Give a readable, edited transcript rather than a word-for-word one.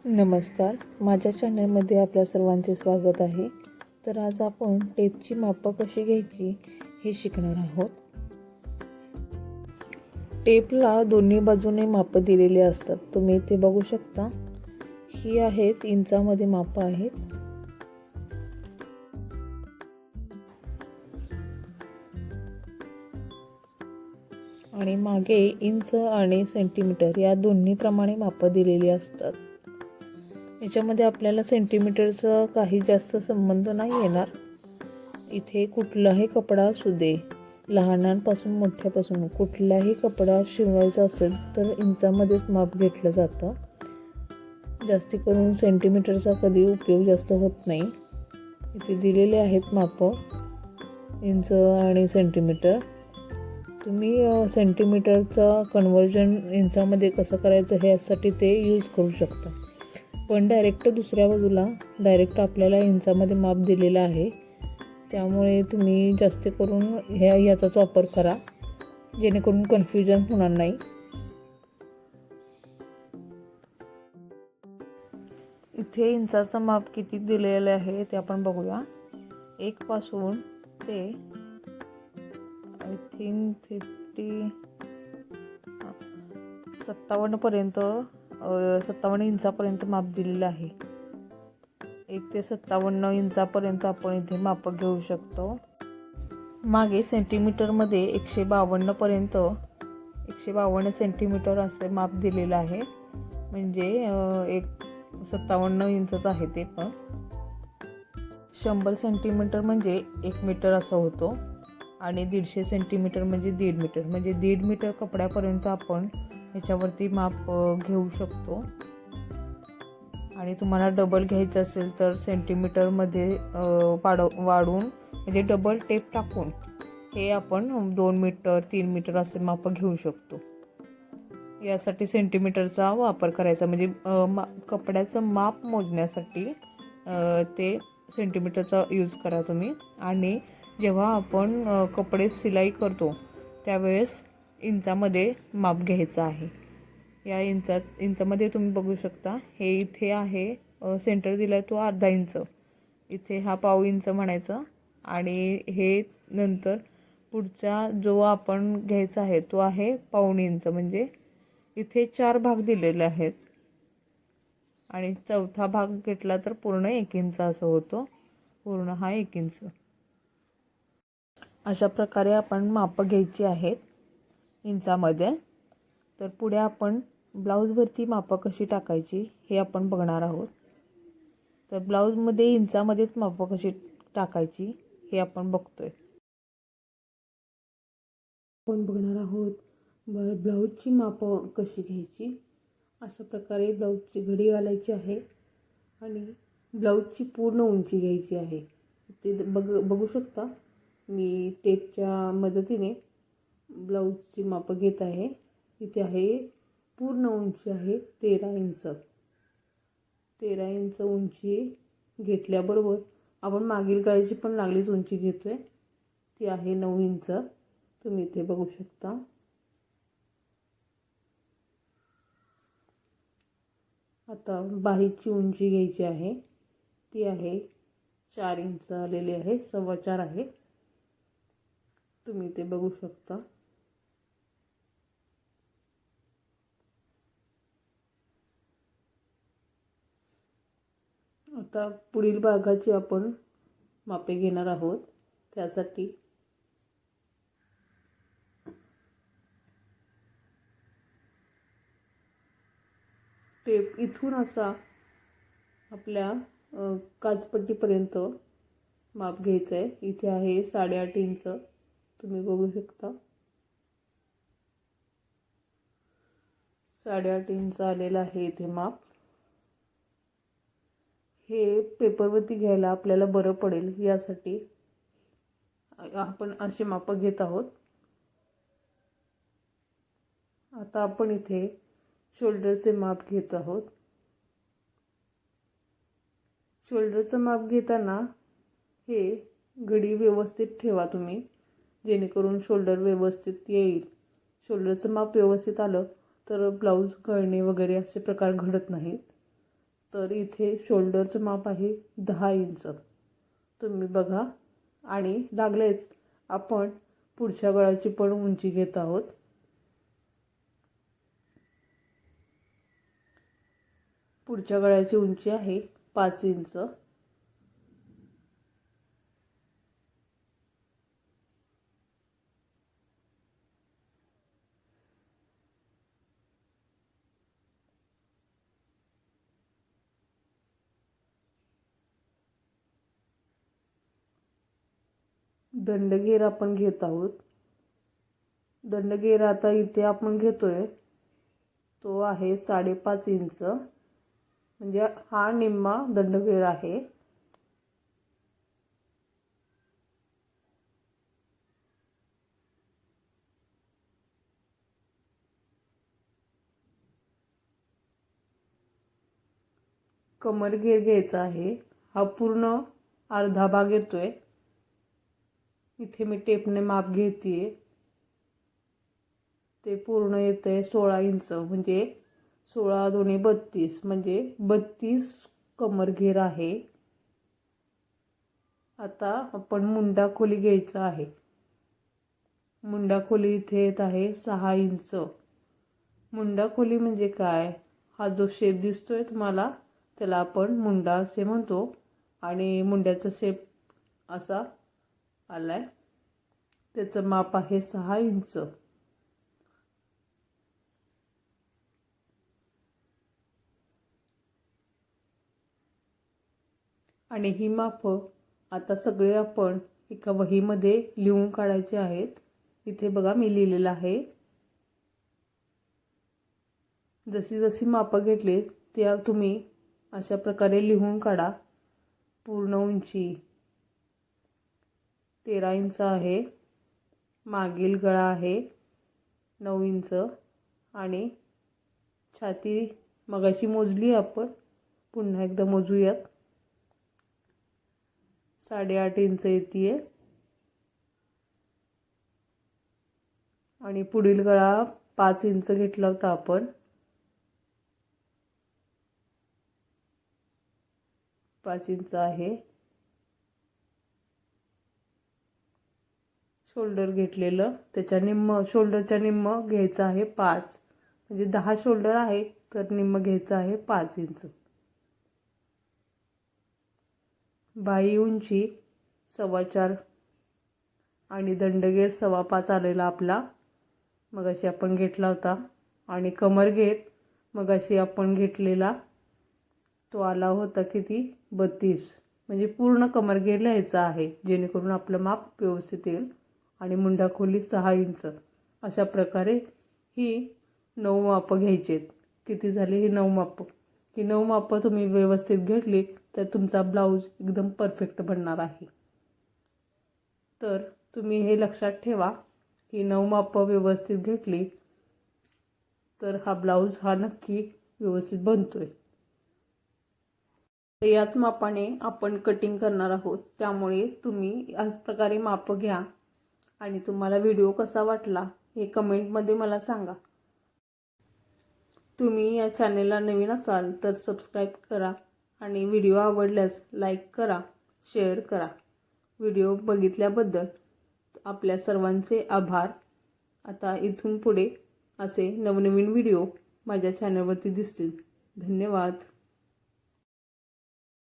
नमस्कार, माझ्या चॅनलमध्ये आपल्या सर्वांचे स्वागत आहे. तर आज आपण टेपची मापं कशी घ्यायची हे शिकणार आहोत. टेपला दोन्ही बाजूने मापं दिलेली असतात. तुम्ही इथे बघू शकता. ही आहेत इंचामध्ये मापं आहेत. आणि मागे इंच आणि सेंटीमीटर या दोन्ही प्रमाणे मापं दिलेली असतात. याच्यामध्ये आपल्याला सेंटीमीटरचा काही जास्त संबंध नाही येणार. इथे कुठलाही कपडा असू दे, लहानांपासून मोठ्यापासून कुठलाही कपडा शिवायचा असेल तर इंचामध्येच माप घेतलं जातं. जास्ती करून सेंटीमीटरचा कधी उपयोग जास्त होत नाही. इथे दिलेले आहेत मापं इंच आणि सेंटीमीटर. तुम्ही सेंटीमीटरचा कन्वर्जन इंचामध्ये कसं करायचं हे यासाठी ते यूज करू शकता. पण डायरेक्ट दुसऱ्या बाजूला आपल्याला इंचामध्ये माप दिलेलं आहे. त्यामुळे तुम्ही जास्त करून याचाच वापर करा, जेणेकरून कन्फ्युजन होणार नाही. इथे इंचाचं माप किती दिलेलं आहे ते आपण बघूया. 1 पासून ते आय थिंक 57 पर्यंत 57 इंचापर्यंत माप दिलेलं आहे. 1 ते 57 इंचापर्यंत आपण इथे माप घेऊ शकतो. मागे सेंटीमीटरमध्ये 152 पर्यंत 152 सेंटीमीटर असे माप दिलेलं आहे. म्हणजे 57 इंचच आहे ते. पण 100 सेंटीमीटर म्हणजे 1 मीटर असं होतो. आणि 150 सेंटीमीटर म्हणजे 1.5 मीटर. म्हणजे 1.5 मीटर कपड्यापर्यंत आपण ह्याच्यावरती माप घेऊ शकतो. आणि तुम्हाला डबल घ्यायचं असेल तर सेंटीमीटरमध्ये वाढवून म्हणजे डबल टेप टाकून हे आपण 2 मीटर 3 मीटर असे माप घेऊ शकतो. यासाठी सेंटीमीटरचा वापर करायचा. म्हणजे कपड्याचं माप मोजण्यासाठी ते सेंटीमीटरचा यूज करा तुम्ही. आणि जेव्हा आपण कपडे सिलाई करतो त्यावेळेस इंचामध्ये माप घ्यायचं आहे. या इंचामध्ये तुम्ही बघू शकता. हे इथे आहे सेंटर दिला आहे तो अर्धा इंच. इथे हा पाव इंच म्हणायचं. आणि हे नंतर पुढचा जो आपण घ्यायचा आहे तो आहे पाऊण इंच. म्हणजे इथे 4 भाग दिलेले आहेत. आणि चौथा भाग घेतला तर पूर्ण 1 इंच असं होतं. पूर्ण हा 1 इंच. अशा प्रकारे आपण मापं घ्यायची आहेत इंचामध्ये. तर पुढे आपण ब्लाऊजवरती मापं कशी टाकायची हे आपण बघणार आहोत. तर ब्लाऊजमध्ये इंचामध्येच मापं कशी टाकायची हे आपण बघतोय. आपण बघणार आहोत ब्लाऊजची मापं कशी घ्यायची. अशा प्रकारे ब्लाऊजची घडी घालायची आहे आणि ब्लाऊजची पूर्ण उंची घ्यायची आहे. ते बघू शकता. मी टेपच्या मदतीने ब्लाऊजची मापं घेत आहे. इथे आहे पूर्ण उंची आहे 13 इंच. 13 इंच उंची घेतल्याबरोबर आपण मागील गळ्याची पण लागलीच उंची घेतोय. ती आहे 9 इंच. तुम्ही इथे बघू शकता. आता बाहीची उंची घ्यायची आहे. ती आहे 4 इंच आलेली आहे. 4.25 आहे. तुम्ही इथे बघू शकता. आता पुढील भागाची आपण मापे घेणार आहोत. त्यासाठी टेप इथून असा आपल्या काचपट्टीपर्यंत माप घ्यायचं आहे. इथे आहे 8.5 इंच. तुम्ही बघू शकता. 8.5 इंच आलेलं आहे इथे माप. हे पेपरवरती घ्यायला आपल्याला बरं पडेल यासाठी आपण असे मापं घेत आहोत. आता आपण इथे शोल्डरचे माप घेत आहोत. शोल्डरचं माप घेताना हे घडी व्यवस्थित ठेवा तुम्ही, जेणेकरून शोल्डर व्यवस्थित येईल. शोल्डरचं माप व्यवस्थित आलं तर ब्लाऊज गळणे वगैरे असे प्रकार घडत नाहीत. तर इथे शोल्डरचं माप आहे 10 इंच. तुम्ही बघा. आणि लागलेच आपण पुढच्या गळ्याची पण उंची घेत आहोत. पुढच्या गळ्याची उंची आहे 5 इंच. दंडगेर आपण घेत आहोत. दंडगेर आता इथे आपण घेतोय तो आहे 5.5 इंच. म्हणजे हा निम्मा दंडगेर आहे. कमरघेर घ्यायचा आहे. हा पूर्ण अर्धा भाग येतोय. इथे मी टेपने माप घेतेय. ते पूर्ण येतंय 16 इंच. म्हणजे 16 दुणे 32 म्हणजे 32 कमरघेर आहे. आता आपण मुंडा खोली घ्यायचा आहे. मुंडा खोली इथे येत आहे 6 इंच. मुंडा खोली म्हणजे काय? हा जो शेप दिसतोय तुम्हाला त्याला आपण मुंडा असे म्हणतो. आणि मुंड्याचा शेप असा आलाय. त्याचं माप आहे 6 इंच. आणि ही मापं आता सगळे आपण एका वहीमध्ये लिहून काढायचे आहेत. इथे बघा मी लिहिलेलं आहे. जशी जशी मापं घेतली त्या तुम्ही अशा प्रकारे लिहून काढा. पूर्ण उंची 13 इंच आहे. मागील गळा आहे 9 इंच. आणि छाती मगाशी मोजली आपण, पुन्हा एकदा मोजूयात. 8.5 इंच येते. आणि पुढील गळा 5 इंच घेतला होता आपण. 5 इंच आहे. शोल्डर घेतलेलं त्याच्या निम्म, शोल्डरच्या निम्म घ्यायचं आहे 5. म्हणजे 10 शोल्डर आहे तर निम्म घ्यायचं आहे 5 इंच. बाही उंची 4.25 आणि दंडगेर 5.25 आलेला आपला मगाशी आपण घेतला होता. आणि कमरघेर मगाशी आपण घेतलेला तो आला होता किती 32. म्हणजे पूर्ण कमरघेर लिहायचा आहे जेणेकरून आपलं माप व्यवस्थित येईल. आणि मुंडा खोली 6 इंच. अशा प्रकारे ही 9 मापं घ्यायची आहेत. किती झाली ही 9 मापं. ही 9 मापं तुम्ही व्यवस्थित घेतली तर तुमचा ब्लाऊज एकदम परफेक्ट बनणार आहे. तर तुम्ही हे लक्षात ठेवा. ही 9 मापं व्यवस्थित घेतली तर हा ब्लाऊज हा नक्की व्यवस्थित बनतोय. याच मापाने आपण कटिंग करणार आहोत. त्यामुळे तुम्ही याच प्रकारे मापं घ्या. आणि तुम्हाला व्हिडिओ कसा वाटला हे कमेंटमध्ये मला सांगा. तुम्ही या चॅनेलला नवीन असाल तर सबस्क्राईब करा. आणि व्हिडिओ आवडल्यास लाईक करा, शेअर करा. व्हिडिओ बघितल्याबद्दल आपल्या सर्वांचे आभार. आता इथून पुढे असे नवनवीन व्हिडिओ माझ्या चॅनलवरती दिसतील. धन्यवाद.